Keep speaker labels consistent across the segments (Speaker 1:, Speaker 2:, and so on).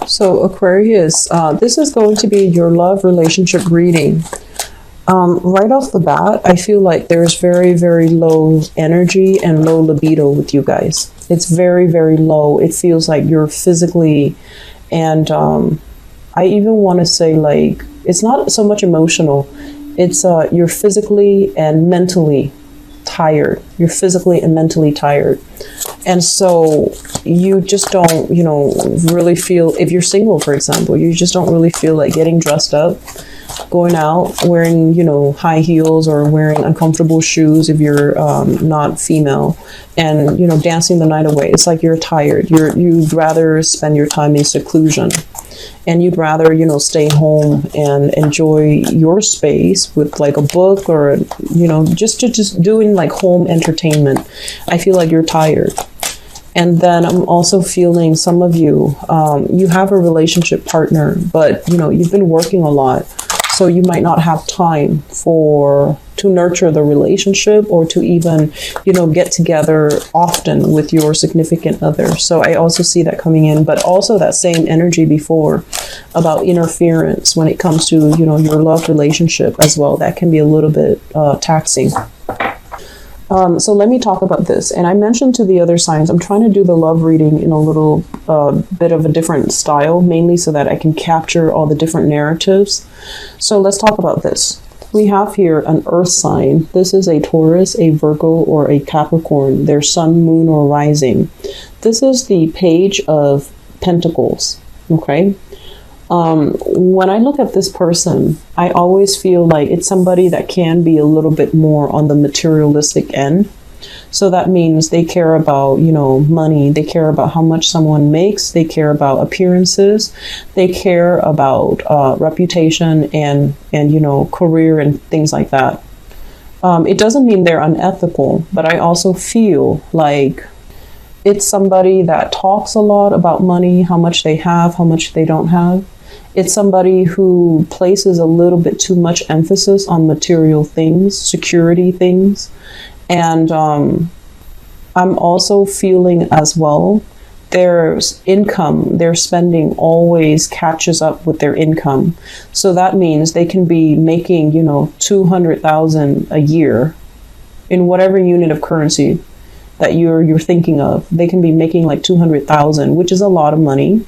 Speaker 1: So Aquarius, this is going to be your love relationship reading. Right off the bat, I feel like there's very, very low energy and low libido with you guys. It's very, very low. It feels like you're physically, and I even want to say like, it's not so much emotional. It's you're physically and mentally tired. You're physically and mentally tired. And so you just don't, really feel, if you're single, for example, you just don't really feel like getting dressed up, going out, wearing, high heels or wearing uncomfortable shoes if you're not female, and, dancing the night away. It's like you're tired. You'd rather spend your time in seclusion. And you'd rather, stay home and enjoy your space with like a book or, just doing like home entertainment. I feel like you're tired. And then I'm also feeling some of you, you have a relationship partner, but, you've been working a lot. So you might not have time to nurture the relationship or to even, get together often with your significant other. So I also see that coming in, but also that same energy before about interference when it comes to, your love relationship as well. That can be a little bit taxing. So let me talk about this. And I mentioned to the other signs, I'm trying to do the love reading in a little bit of a different style, mainly so that I can capture all the different narratives. So let's talk about this. We have here an earth sign. This is a Taurus, a Virgo, or a Capricorn, their sun, moon, or rising. This is the Page of Pentacles, okay? When I look at this person, I always feel like it's somebody that can be a little bit more on the materialistic end. So that means they care about, money. They care about how much someone makes. They care about appearances. They care about reputation and career and things like that. It doesn't mean they're unethical, but I also feel like it's somebody that talks a lot about money, how much they have, how much they don't have. It's somebody who places a little bit too much emphasis on material things, security things. And I'm also feeling as well, their income, their spending always catches up with their income. So that means they can be making, 200,000 a year in whatever unit of currency that you're thinking of. They can be making like 200,000, which is a lot of money.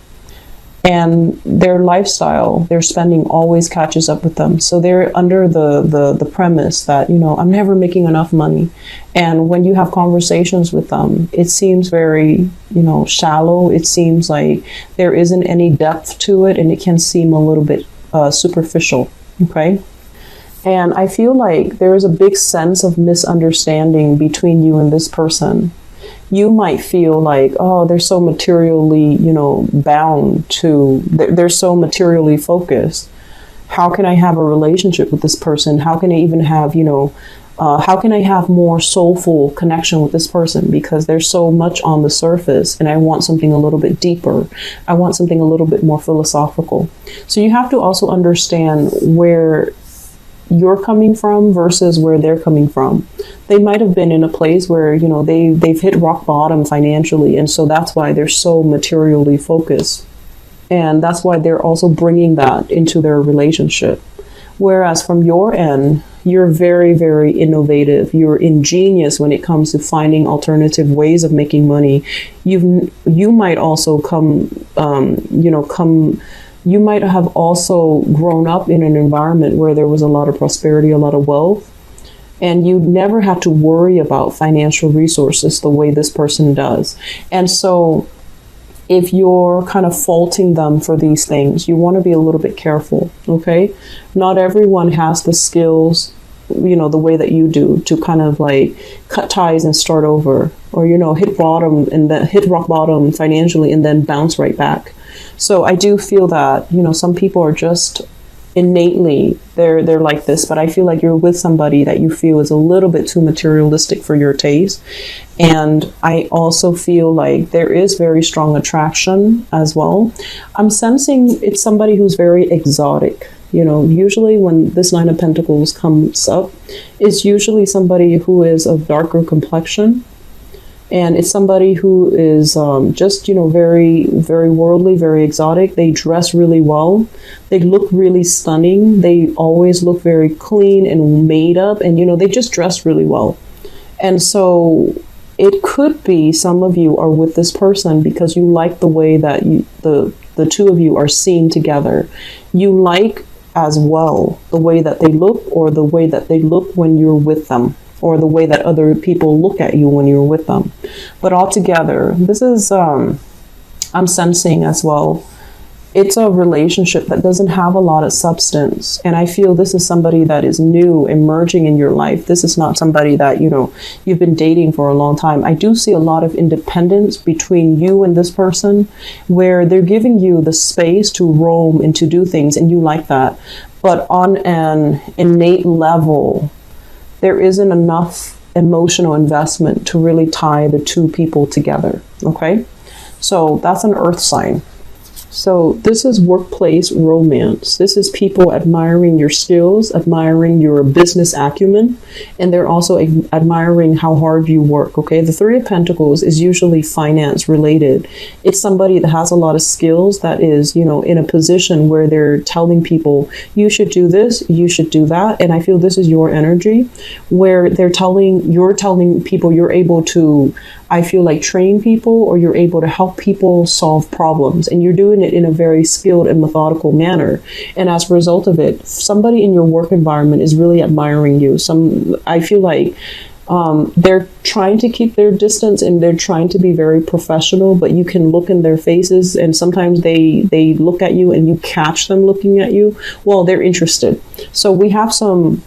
Speaker 1: And their lifestyle, their spending always catches up with them. So they're under the premise that, I'm never making enough money. And when you have conversations with them, it seems very, shallow. It seems like there isn't any depth to it, and it can seem a little bit superficial, okay? And I feel like there is a big sense of misunderstanding between you and this person. You might feel like, oh, they're so materially, bound to, they're so materially focused. How can I have a relationship with this person? How can I even have, how can I have more soulful connection with this person? Because there's so much on the surface and I want something a little bit deeper. I want something a little bit more philosophical. So you have to also understand where you're coming from versus where they're coming from. They might have been in a place where, they've hit rock bottom financially. And so that's why they're so materially focused. And that's why they're also bringing that into their relationship. Whereas from your end, you're very, very innovative. You're ingenious when it comes to finding alternative ways of making money. You might also you might have also grown up in an environment where there was a lot of prosperity, a lot of wealth, and you never had to worry about financial resources the way this person does. And so if you're kind of faulting them for these things, you want to be a little bit careful, okay? Not everyone has the skills, the way that you do to kind of like cut ties and start over, or, hit rock bottom financially and then bounce right back. So I do feel that, some people are just innately, they're like this, but I feel like you're with somebody that you feel is a little bit too materialistic for your taste. And I also feel like there is very strong attraction as well. I'm sensing it's somebody who's very exotic. Usually when this Nine of Pentacles comes up, it's usually somebody who is of darker complexion. And it's somebody who is just, very, very worldly, very exotic. They dress really well. They look really stunning. They always look very clean and made up. And, they just dress really well. And so it could be some of you are with this person because you like the way that the two of you are seen together. You like as well the way that they look, or the way that they look when you're with them, or the way that other people look at you when you're with them. But altogether, this is, I'm sensing as well, it's a relationship that doesn't have a lot of substance. And I feel this is somebody that is new, emerging in your life. This is not somebody that, you've been dating for a long time. I do see a lot of independence between you and this person, where they're giving you the space to roam and to do things, and you like that. But on an innate level, there isn't enough emotional investment to really tie the two people together, okay? So that's an earth sign. So this is workplace romance. This is people admiring your skills, admiring your business acumen, and they're also admiring how hard you work, okay? The Three of Pentacles is usually finance related. It's somebody that has a lot of skills, that is, in a position where they're telling people, you should do this, you should do that. And I feel this is your energy, where you're telling people you're able to, I feel like, train people, or you're able to help people solve problems, and you're doing it in a very skilled and methodical manner. And as a result of it, somebody in your work environment is really admiring you. I feel like they're trying to keep their distance, and they're trying to be very professional, but you can look in their faces, and sometimes they look at you and you catch them looking at you. Well, they're interested. So we have some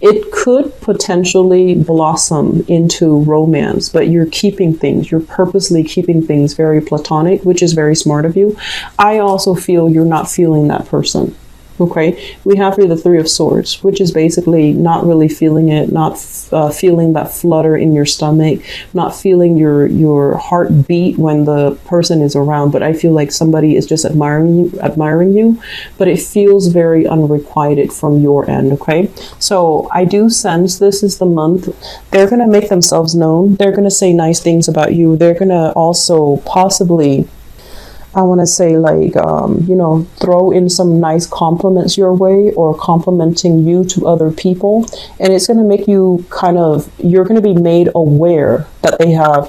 Speaker 1: it could potentially blossom into romance, but you're purposely keeping things very platonic, which is very smart of you. I also feel you're not feeling that person. Okay, we have here the Three of Swords, which is basically not really feeling it, not feeling that flutter in your stomach, not feeling your heart beat when the person is around. But I feel like somebody is just admiring you, but it feels very unrequited from your end. Okay, so I do sense this is the month they're going to make themselves known. They're going to say nice things about you. They're going to also possibly, I want to say, like, throw in some nice compliments your way, or complimenting you to other people. And it's going to make you you're going to be made aware that they have,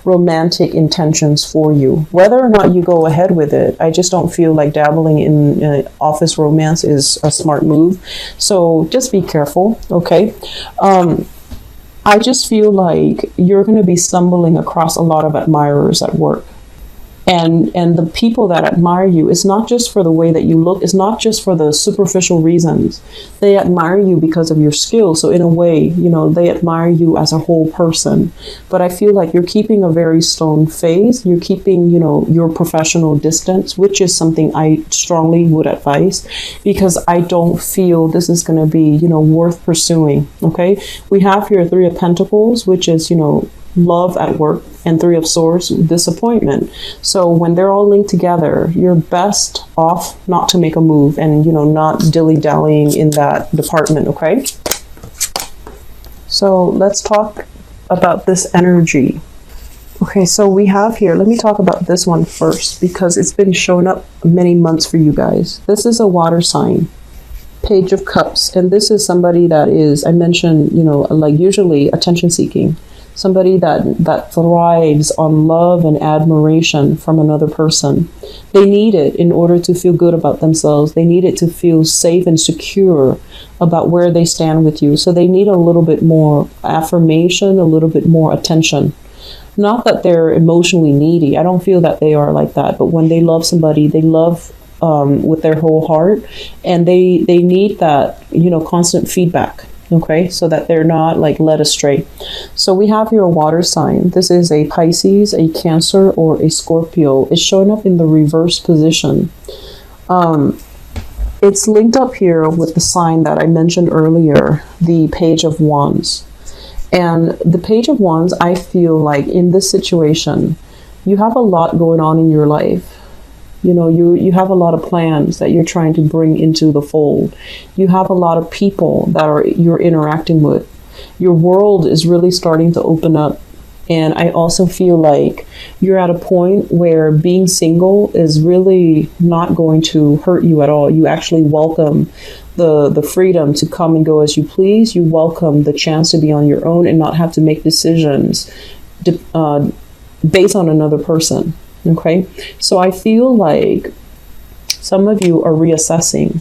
Speaker 1: romantic intentions for you. Whether or not you go ahead with it, I just don't feel like dabbling in office romance is a smart move. So just be careful, okay? I just feel like you're going to be stumbling across a lot of admirers at work. And the people that admire you, it's not just for the way that you look, it's not just for the superficial reasons. They admire you because of your skills. So in a way, they admire you as a whole person. But I feel like you're keeping a very stone face. You're keeping, your professional distance, which is something I strongly would advise, because I don't feel this is going to be, worth pursuing. Okay. We have here Three of Pentacles, which is, love at work, and Three of Swords, disappointment. So when they're all linked together, you're best off not to make a move, and not dilly-dallying in that department. Okay, so let's talk about this energy. Okay, so we have here, let me talk about this one first, because it's been showing up many months for you guys. This is a water sign, Page of Cups, and this is somebody that is, I mentioned, like usually attention seeking. Somebody that thrives on love and admiration from another person. They need it in order to feel good about themselves. They need it to feel safe and secure about where they stand with you. So they need a little bit more affirmation, a little bit more attention. Not that they're emotionally needy. I don't feel that they are like that. But when they love somebody, they love with their whole heart. And they need that, constant feedback. Okay, so that they're not like led astray. So we have here a water sign. This is a Pisces, a Cancer, or a Scorpio. It's showing up in the reverse position. It's linked up here with the sign that I mentioned earlier, the Page of Wands. And the Page of Wands, I feel like in this situation, you have a lot going on in your life. You have a lot of plans that you're trying to bring into the fold. You have a lot of people that you're interacting with. Your world is really starting to open up. And I also feel like you're at a point where being single is really not going to hurt you at all. You actually welcome the freedom to come and go as you please. You welcome the chance to be on your own and not have to make decisions based on another person. Okay? So I feel like some of you are reassessing.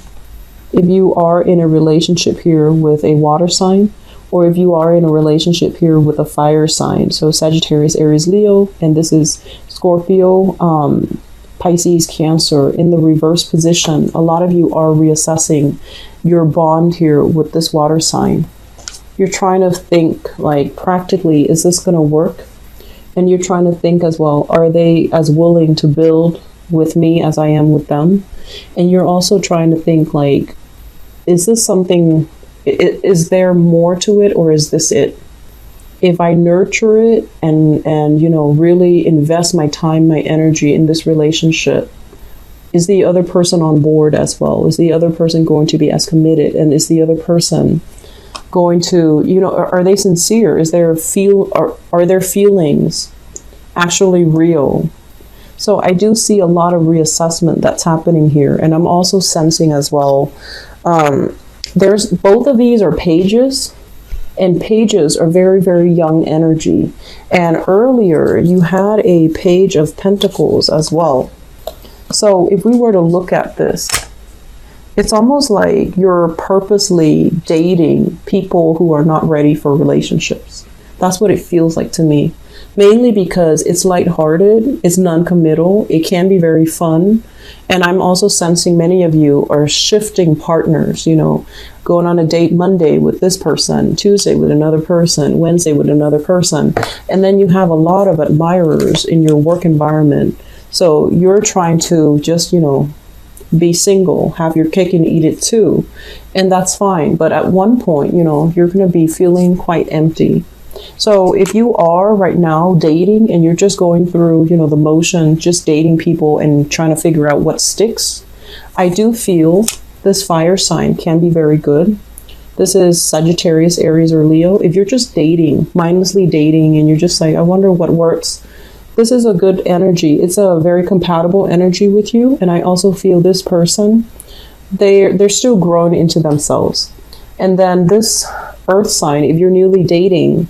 Speaker 1: If you are in a relationship here with a water sign, or if you are in a relationship here with a fire sign, so Sagittarius, Aries, Leo, and this is Scorpio, Pisces, Cancer, in the reverse position, a lot of you are reassessing your bond here with this water sign. You're trying to think, like, practically, is this going to work? And you're trying to think as well, are they as willing to build with me as I am with them? And you're also trying to think, like, is this something... Is there more to it, or is this it? If I nurture it and you know, really invest my time, my energy in this relationship, is the other person on board as well? Is the other person going to be as committed? And is the other person going to, you know, are they sincere? Is there are their feelings actually real? So I do see a lot of reassessment that's happening here. And I'm also sensing as well, there's both of these are pages, and pages are very, very young energy. And earlier you had a page of pentacles as well. So if we were to look at this, it's almost like you're purposely dating people who are not ready for relationships. That's what it feels like to me. Mainly because it's lighthearted, it's non-committal, it can be very fun. And I'm also sensing many of you are shifting partners, you know, going on a date Monday with this person, Tuesday with another person, Wednesday with another person. And then you have a lot of admirers in your work environment. So you're trying to just, you know, be single, have your cake and eat it too. And that's fine. But at one point, you know, you're going to be feeling quite empty. So if you are right now dating and you're just going through, you know, the motion, just dating people and trying to figure out what sticks, I do feel this fire sign can be very good. This is Sagittarius, Aries, or Leo. If you're just dating, mindlessly dating, and you're just like, I wonder what works, this is a good energy. It's a very compatible energy with you. And I also feel this person, they're still growing into themselves. And then this earth sign, if you're newly dating,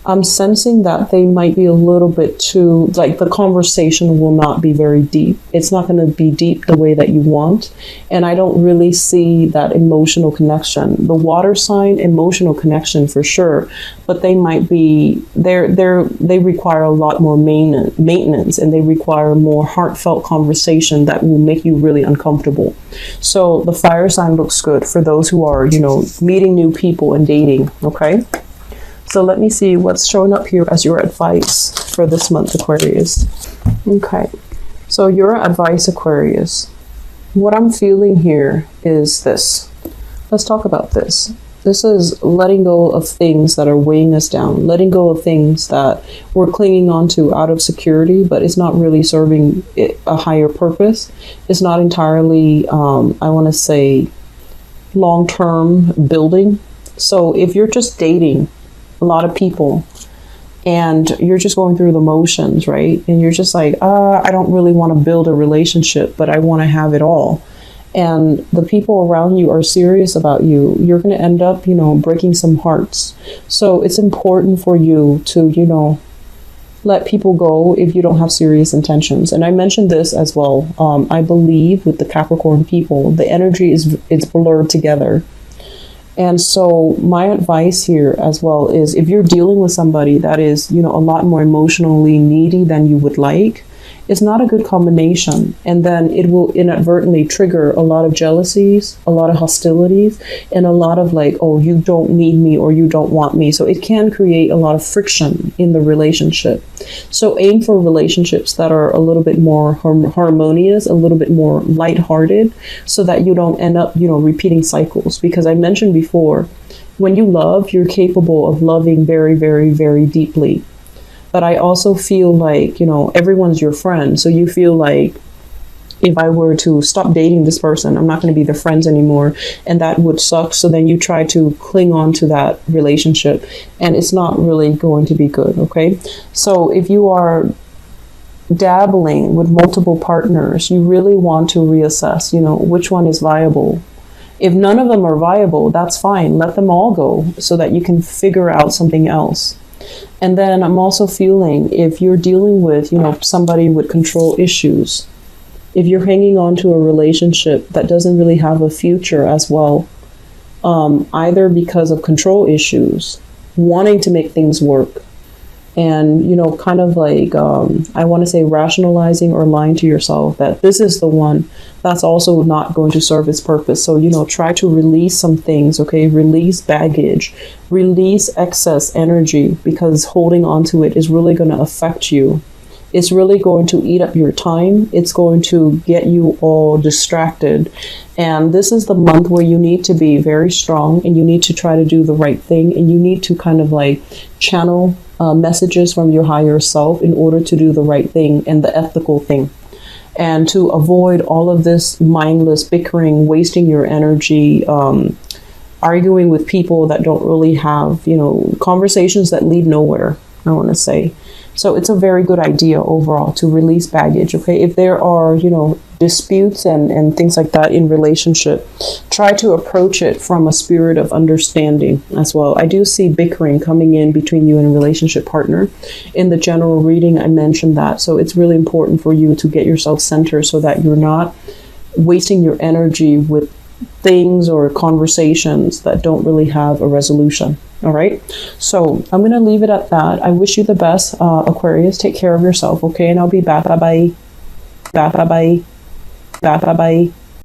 Speaker 1: I'm sensing that they might be a little bit too, like, the conversation will not be very deep. It's not going to be deep the way that you want. And I don't really see that emotional connection. The water sign, emotional connection for sure, but they might be, they require a lot more maintenance, and they require more heartfelt conversation that will make you really uncomfortable. So the fire sign looks good for those who are, you know, meeting new people and dating. Okay. So let me see what's showing up here as your advice for this month, Aquarius. Okay, so your advice, Aquarius. What I'm feeling here is this. Let's talk about this. This is letting go of things that are weighing us down, letting go of things that we're clinging on to out of security, but it's not really serving a higher purpose. It's not entirely, I want to say, long-term building. So if you're just dating a lot of people and you're just going through the motions, right? And you're just like, I don't really want to build a relationship, but I want to have it all. And the people around you are serious about you. You're going to end up, you know, breaking some hearts. So it's important for you to, you know, let people go if you don't have serious intentions. And I mentioned this as well. I believe with the Capricorn people, the energy it's blurred together. And so my advice here as well is, if you're dealing with somebody that is, you know, a lot more emotionally needy than you would like, it's not a good combination. And then it will inadvertently trigger a lot of jealousies, a lot of hostilities, and a lot of like, oh, you don't need me or you don't want me. So it can create a lot of friction in the relationship. So aim for relationships that are a little bit more harmonious, a little bit more lighthearted, so that you don't end up, you know, repeating cycles. Because I mentioned before, when you love, you're capable of loving very, very, very deeply. But I also feel like, you know, everyone's your friend. So you feel like if I were to stop dating this person, I'm not going to be their friends anymore, and that would suck. So then you try to cling on to that relationship, and it's not really going to be good. Okay, so if you are dabbling with multiple partners, you really want to reassess, which one is viable. If none of them are viable, that's fine. Let them all go so that you can figure out something else. And then I'm also feeling, if you're dealing with, somebody with control issues, if you're hanging on to a relationship that doesn't really have a future as well, either because of control issues, wanting to make things work, and, kind of like, I want to say rationalizing or lying to yourself that this is the one, that's also not going to serve its purpose. So, try to release some things, okay? Release baggage, release excess energy, because holding on to it is really going to affect you. It's really going to eat up your time. It's going to get you all distracted. And this is the month where you need to be very strong, and you need to try to do the right thing, and you need to kind of like channel messages from your higher self in order to do the right thing and the ethical thing, and to avoid all of this mindless bickering, wasting your energy, arguing with people that don't really have, conversations that lead nowhere, I want to say. So it's a very good idea overall to release baggage, okay? If there are, disputes and things like that in relationship, try to approach it from a spirit of understanding as well. I do see bickering coming in between you and a relationship partner. In the general reading, I mentioned that. So it's really important for you to get yourself centered so that you're not wasting your energy with things or conversations that don't really have a resolution. All right, so I'm gonna leave it at that. I wish you the best, Aquarius. Take care of yourself, okay? And I'll be back. Bye bye. Bye bye. Bye bye.